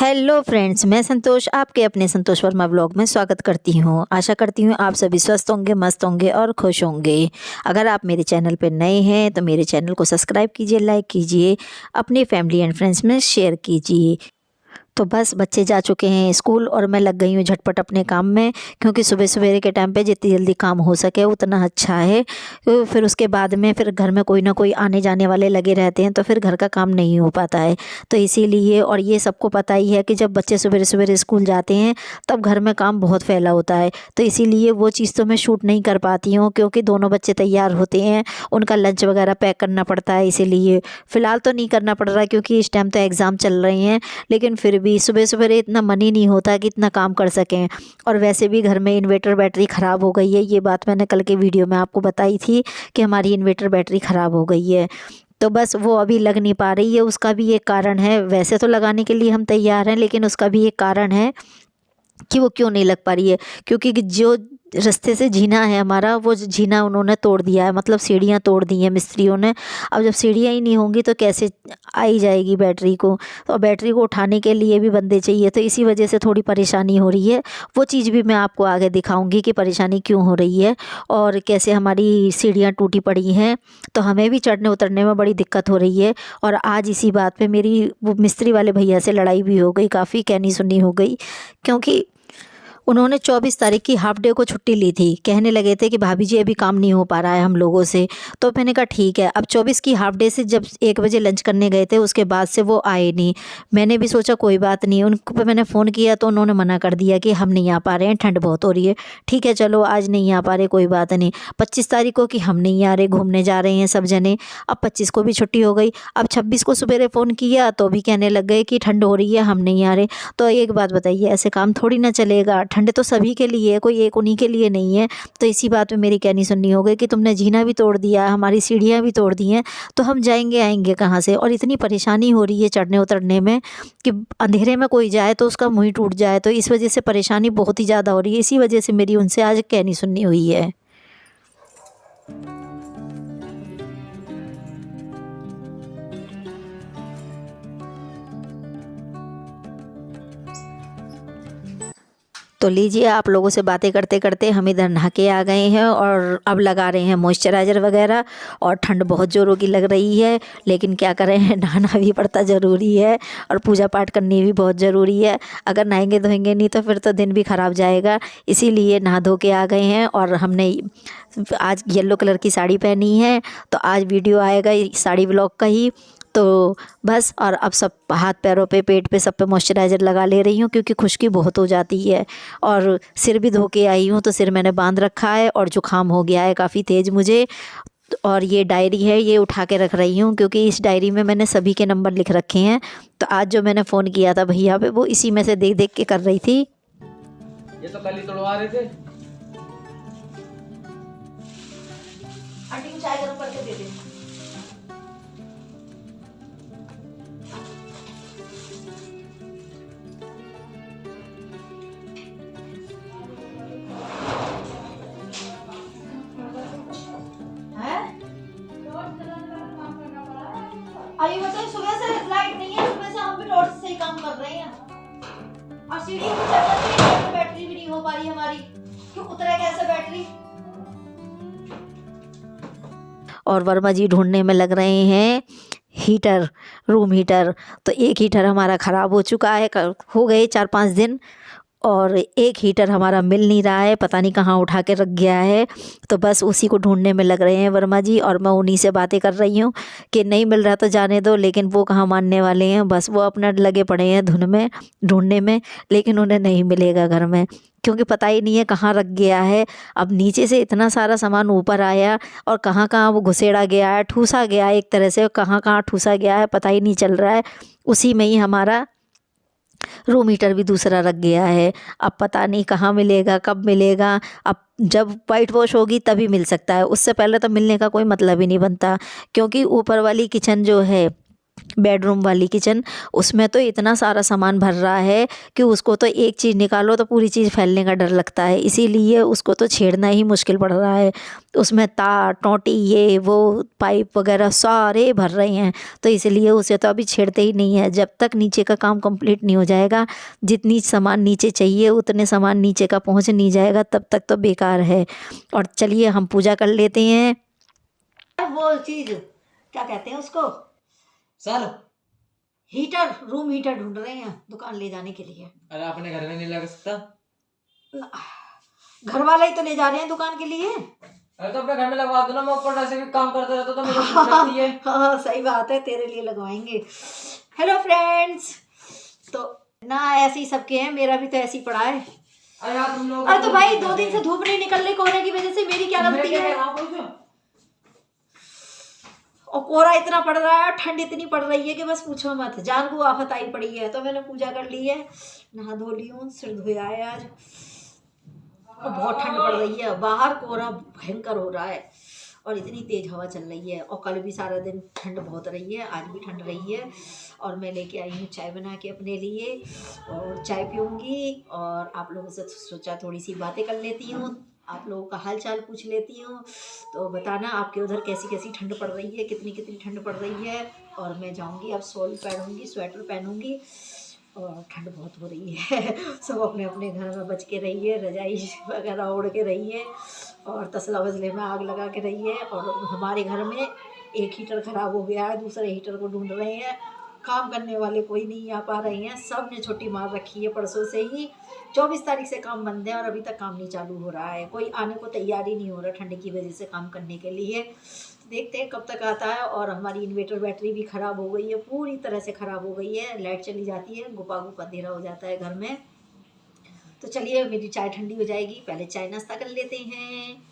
Hello friends, मैं संतोष आपके अपने संतोष वर्मा ब्लॉग में स्वागत करती हूँ। आशा करती हूँ आप सभी स्वस्थ होंगे, मस्त होंगे और खुश होंगे। अगर आप मेरे चैनल पर नए हैं तो मेरे चैनल को सब्सक्राइब कीजिए, लाइक कीजिए, अपनी फैमिली एंड फ्रेंड्स में शेयर कीजिए। तो बस बच्चे जा चुके हैं स्कूल और मैं लग गई हूँ झटपट अपने काम में, क्योंकि सुबह सवेरे के टाइम पे जितनी जल्दी काम हो सके उतना अच्छा है। तो फिर उसके बाद में फिर घर में कोई ना कोई आने जाने वाले लगे रहते हैं तो फिर घर का काम नहीं हो पाता है। तो इसीलिए, और ये सबको पता ही है कि जब बच्चे सवेरे सवेरे स्कूल जाते हैं तब घर में काम बहुत फैला होता है। तो इसीलिए वो चीज़ तो मैं शूट नहीं कर पाती हूँ, क्योंकि दोनों बच्चे तैयार होते हैं, उनका लंच वगैरह पैक करना पड़ता है। इसीलिए फ़िलहाल तो नहीं करना पड़ रहा है, क्योंकि इस टाइम तो एग्ज़ाम चल रहे हैं। लेकिन फिर भी सुबह सवेरे इतना मन ही नहीं होता कि इतना काम कर सकें। और वैसे भी घर में इन्वर्टर बैटरी ख़राब हो गई है। ये बात मैंने कल के वीडियो में आपको बताई थी कि हमारी इन्वर्टर बैटरी ख़राब हो गई है। तो बस वो अभी लग नहीं पा रही है। उसका भी एक कारण है, वैसे तो लगाने के लिए हम तैयार हैं, लेकिन उसका भी एक कारण है कि वो क्यों नहीं लग पा रही है। क्योंकि जो रास्ते से जीना है हमारा, वो जीना उन्होंने तोड़ दिया है, मतलब सीढ़ियाँ तोड़ दी हैं मिस्त्रियों ने। अब जब सीढ़ियाँ ही नहीं होंगी तो कैसे आई जाएगी बैटरी को। तो बैटरी को उठाने के लिए भी बंदे चाहिए, तो इसी वजह से थोड़ी परेशानी हो रही है। वो चीज़ भी मैं आपको आगे दिखाऊंगी कि परेशानी क्यों हो रही है और कैसे हमारी सीढ़ियाँ टूटी पड़ी हैं। तो हमें भी चढ़ने उतरने में बड़ी दिक्कत हो रही है। और आज इसी बात पे मेरी वो मिस्त्री वाले भैया से लड़ाई भी हो गई, काफ़ी कहनी सुनी हो गई, क्योंकि उन्होंने 24 तारीख की हाफ डे को छुट्टी ली थी। कहने लगे थे कि भाभी जी अभी काम नहीं हो पा रहा है हम लोगों से। तो मैंने कहा ठीक है। अब 24 की हाफ डे से जब 1 बजे लंच करने गए थे उसके बाद से वो आए नहीं। मैंने भी सोचा कोई बात नहीं, उनको पे मैंने फ़ोन किया तो उन्होंने मना कर दिया कि हम नहीं आ पा रहे हैं, ठंड बहुत हो रही है। ठीक है चलो, आज नहीं आ पा रहे कोई बात नहीं। 25 तारीख को कि हम नहीं आ रहे, घूमने जा रहे हैं सब जने। अब 25 को भी छुट्टी हो गई। अब 26 को सवेरे फ़ोन किया तो भी कहने लग गए कि ठंड हो रही है, हम नहीं आ रहे। तो एक बात बताइए, ऐसे काम थोड़ी ना चलेगा। ठंड तो सभी के लिए है, कोई एक उन्हीं के लिए नहीं है। तो इसी बात में मेरी कहनी सुननी हो गई कि तुमने जीना भी तोड़ दिया, हमारी सीढ़ियाँ भी तोड़ दी हैं, तो हम जाएंगे आएंगे कहाँ से। और इतनी परेशानी हो रही है चढ़ने उतरने में कि अंधेरे में कोई जाए तो उसका मुँह ही टूट जाए। तो इस वजह से परेशानी बहुत ही ज़्यादा हो रही है। इसी वजह से मेरी उनसे आज कहनी सुननी हुई है। तो लीजिए, आप लोगों से बातें करते करते हम इधर नहा के आ गए हैं और अब लगा रहे हैं मॉइस्चराइज़र वगैरह। और ठंड बहुत ज़ोरों की लग रही है, लेकिन क्या करें, नहाना भी पड़ता ज़रूरी है और पूजा पाठ करनी भी बहुत ज़रूरी है। अगर नहाएंगे धोएंगे नहीं तो फिर तो दिन भी ख़राब जाएगा। इसीलिए नहा धो के आ गए हैं। और हमने आज येलो कलर की साड़ी पहनी है, तो आज वीडियो आएगा साड़ी ब्लॉग का ही। तो बस, और अब सब हाथ पैरों पे, पेट पे, सब पे मॉइस्चराइज़र लगा ले रही हूँ, क्योंकि खुश्की बहुत हो जाती है। और सिर भी धो के आई हूँ, तो सिर मैंने बांध रखा है और जुकाम हो गया है काफ़ी तेज़ मुझे। और ये डायरी है, ये उठा के रख रही हूँ, क्योंकि इस डायरी में मैंने सभी के नंबर लिख रखे हैं। तो आज जो मैंने फ़ोन किया था भैया पे, वो इसी में से देख देख के कर रही थी। ये तो कल ही तोड़वा रहे थे। आंटी को चाय गर्म करके दे दे। अरे बताइए, सुबह से लाइट नहीं है, सुबह से हम भी टॉर्च से ही काम कर रहे हैं। और सीढ़ी पे चढ़ने के लिए बैटरी भी नहीं हो पा रही हमारी, क्यों उतरे कैसे बैटरी। और वर्मा जी ढूंढने में लग रहे हैं हीटर, रूम हीटर। तो एक हीटर हमारा ख़राब हो चुका है, हो गए 4-5 दिन। और एक हीटर हमारा मिल नहीं रहा है, पता नहीं कहाँ उठा के रख गया है। तो बस उसी को ढूंढने में लग रहे हैं वर्मा जी, और मैं उन्हीं से बातें कर रही हूँ कि नहीं मिल रहा तो जाने दो। लेकिन वो कहाँ मानने वाले हैं, बस वो अपना लगे पड़े हैं धुन में, ढूंढने में। लेकिन उन्हें नहीं मिलेगा घर में, क्योंकि पता ही नहीं है कहाँ रख गया है। अब नीचे से इतना सारा सामान ऊपर आया और कहाँ कहाँ वो घुसेड़ा गया है, ठूसा गया है एक तरह से, कहाँ कहाँ ठूसा गया है पता ही नहीं चल रहा है। उसी में ही हमारा रूम हीटर भी दूसरा रख गया है। अब पता नहीं कहाँ मिलेगा, कब मिलेगा। अब जब वाइट वॉश होगी तभी मिल सकता है, उससे पहले तो मिलने का कोई मतलब ही नहीं बनता। क्योंकि ऊपर वाली किचन जो है बेडरूम वाली किचन, उसमें तो इतना सारा सामान भर रहा है कि उसको तो एक चीज़ निकालो तो पूरी चीज़ फैलने का डर लगता है, इसीलिए उसको तो छेड़ना ही मुश्किल पड़ रहा है। उसमें तार टोंटी ये वो पाइप वगैरह सारे भर रहे हैं, तो इसलिए उसे तो अभी छेड़ते ही नहीं है। जब तक नीचे का काम कंप्लीट नहीं हो जाएगा, जितनी सामान नीचे चाहिए उतने सामान नीचे का पहुंच नहीं जाएगा, तब तक तो बेकार है। और चलिए हम पूजा कर लेते हैं। वो चीज़ क्या कहते हैं उसको, चल हीटर, रूम हीटर ढूंढ रहे हैं दुकान ले जाने के लिए। अरे अपने घर में नहीं लगा सकता? घर वाला ही तो ले जा रहे हैं दुकान के लिए। अरे तो अपने घर में लगवा दो ना, मैं ऊपर ऐसे भी काम करता रहता तो मेरे को भूख लगती है। हाँ सही बात है, तेरे लिए लगवाएंगे। हेलो फ्रेंड्स, तो ना ऐसे ही सबके हैं, मेरा भी तो ऐसे ही पड़ा है। अरे यार तुम लोग, अरे तो भाई 2 दिन से धूप नहीं निकल रही कोहरे की वजह से, मेरी क्या गलती है? और कोहरा इतना पड़ रहा है, ठंड इतनी पड़ रही है कि बस पूछो मत, जान को आफत आई पड़ी है। तो मैंने पूजा कर ली है, नहा धो ली हूँ, सिर धोया है आज। और बहुत ठंड पड़ रही है, बाहर कोहरा भयंकर हो रहा है और इतनी तेज हवा चल रही है। और कल भी सारा दिन ठंड बहुत रही है, आज भी ठंड रही है। और मैं लेके आई हूँ चाय बना के अपने लिए, और चाय पीऊँगी और आप लोगों से सोचा थोड़ी सी बातें कर लेती हूँ, आप लोगों का हाल चाल पूछ लेती हूँ। तो बताना आपके उधर कैसी कैसी ठंड पड़ रही है, कितनी कितनी ठंड पड़ रही है। और मैं जाऊँगी अब शॉल पहनूँगी, स्वेटर पहनूँगी, और ठंड बहुत हो रही है। सब अपने अपने घर में बच के रहिए, रजाई वगैरह ओढ़ के रहिए, और तसला वसले में आग लगा के रहिए। और हमारे घर में एक हीटर ख़राब हो गया है, दूसरे हीटर को ढूंढ रहे हैं, काम करने वाले कोई नहीं आ पा रहे हैं, सब ने छुट्टी मार रखी है परसों से ही। 24 तारीख से काम बंद है और अभी तक काम नहीं चालू हो रहा है, कोई आने को तैयार ही नहीं हो रहा ठंड की वजह से काम करने के लिए। देखते हैं कब तक आता है। और हमारी इन्वर्टर बैटरी भी ख़राब हो गई है, पूरी तरह से ख़राब हो गई है, लाइट चली जाती है, गुपा गुपा अंधेरा हो जाता है घर में। तो चलिए मेरी चाय ठंडी हो जाएगी, पहले चाय नाश्ता कर लेते हैं।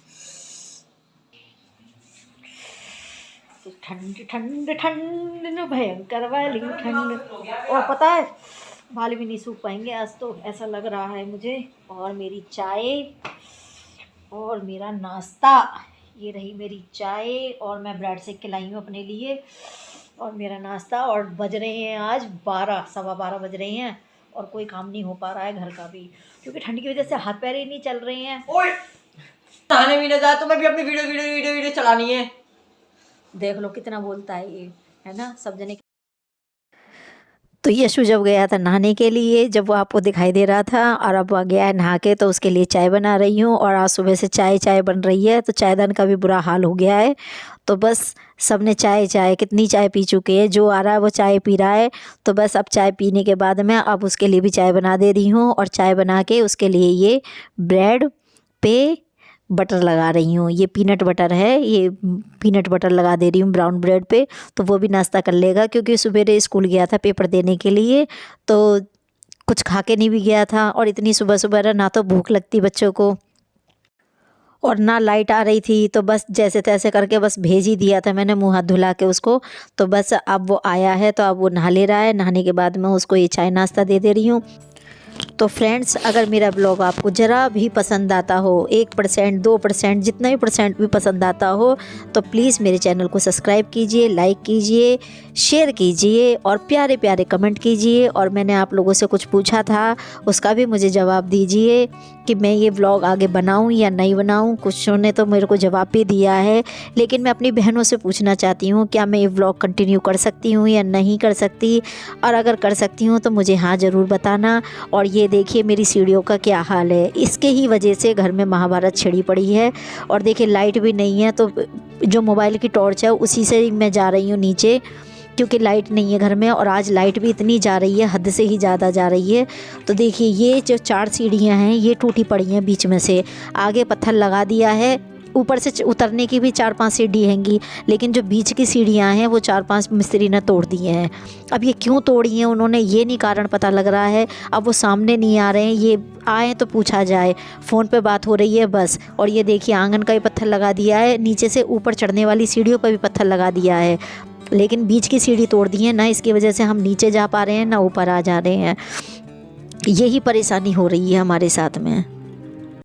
तो ठंड ठंड ठंड न भयंकर वाली ठंड। और पता है बाल भी नहीं सूख पाएंगे आज तो, ऐसा लग रहा है मुझे। और मेरी चाय और मेरा नाश्ता, ये रही मेरी चाय, और मैं ब्रेड सेक के लाई हूँ अपने लिए, और मेरा नाश्ता। और बज रहे हैं आज 12, सवा 12 बज रहे हैं, और कोई काम नहीं हो पा रहा है घर का भी, क्योंकि ठंड की वजह से हाथ पैर ही नहीं चल रहे हैं। ओए नहाने भी ना जा, तुम्हें भी अपनी वीडियो वीडियो वीडियो वीडियो चलानी है। देख लो कितना बोलता है ये, है ना, सब जने। तो यशु जब गया था नहाने के लिए, जब वो आपको दिखाई दे रहा था, और अब आ गया है नहा के, तो उसके लिए चाय बना रही हूँ। और आज सुबह से चाय चाय बन रही है, तो चायदान का भी बुरा हाल हो गया है। तो बस सब ने चाय चाय, कितनी चाय पी चुके हैं, जो आ रहा है वो चाय पी रहा है। तो बस अब चाय पीने के बाद मैं अब उसके लिए भी चाय बना दे रही हूँ, और चाय बना के उसके लिए ये ब्रेड पे बटर लगा रही हूँ। ये पीनट बटर है, ये पीनट बटर लगा दे रही हूँ ब्राउन ब्रेड पे, तो वो भी नाश्ता कर लेगा, क्योंकि सुबह स्कूल गया था पेपर देने के लिए, तो कुछ खा के नहीं भी गया था। और इतनी सुबह सुबह ना तो भूख लगती बच्चों को, और ना लाइट आ रही थी, तो बस जैसे तैसे करके बस भेज ही दिया था मैंने मुँह हाथ धुला के उसको। तो बस अब वो आया है, तो अब वो नहा ले रहा है, नहाने के बाद मैं उसको ये चाय नाश्ता दे दे रही हूँ। तो फ्रेंड्स, अगर मेरा ब्लॉग आपको ज़रा भी पसंद आता हो, 1%, 2%, जितना भी परसेंट भी पसंद आता हो, तो प्लीज़ मेरे चैनल को सब्सक्राइब कीजिए, लाइक कीजिए, शेयर कीजिए, और प्यारे प्यारे कमेंट कीजिए। और मैंने आप लोगों से कुछ पूछा था, उसका भी मुझे जवाब दीजिए कि मैं ये व्लॉग आगे बनाऊं या नहीं बनाऊं। कुछ ने तो मेरे को जवाब भी दिया है, लेकिन मैं अपनी बहनों से पूछना चाहती हूँ, क्या मैं ये व्लॉग कंटिन्यू कर सकती हूँ या नहीं कर सकती, और अगर कर सकती हूँ तो मुझे हाँ ज़रूर बताना। और ये देखिए मेरी सीढ़ियों का क्या हाल है, इसके ही वजह से घर में महाभारत छिड़ी पड़ी है। और देखिए लाइट भी नहीं है, तो जो मोबाइल की टॉर्च है उसी से मैं जा रही हूँ नीचे, क्योंकि लाइट नहीं है घर में। और आज लाइट भी इतनी जा रही है, हद से ही ज़्यादा जा रही है। तो देखिए ये जो 4 सीढ़ियाँ हैं ये टूटी पड़ी हैं बीच में से, आगे पत्थर लगा दिया है, ऊपर से उतरने की भी 4-5 सीढ़ी हैंगी, लेकिन जो बीच की सीढ़ियाँ हैं वो 4-5 मिस्त्री ने तोड़ दी हैं। अब ये क्यों तोड़ी हैं उन्होंने, ये नहीं कारण पता लग रहा है। अब वो सामने नहीं आ रहे हैं, ये आए तो पूछा जाए, फ़ोन पे बात हो रही है बस। और ये देखिए आंगन का भी पत्थर लगा दिया है, नीचे से ऊपर चढ़ने वाली सीढ़ियों पर भी पत्थर लगा दिया है, लेकिन बीच की सीढ़ी तोड़ दी है ना, इसकी वजह से हम नीचे जा पा रहे हैं ना ऊपर आ जा रहे हैं। यही परेशानी हो रही है हमारे साथ में।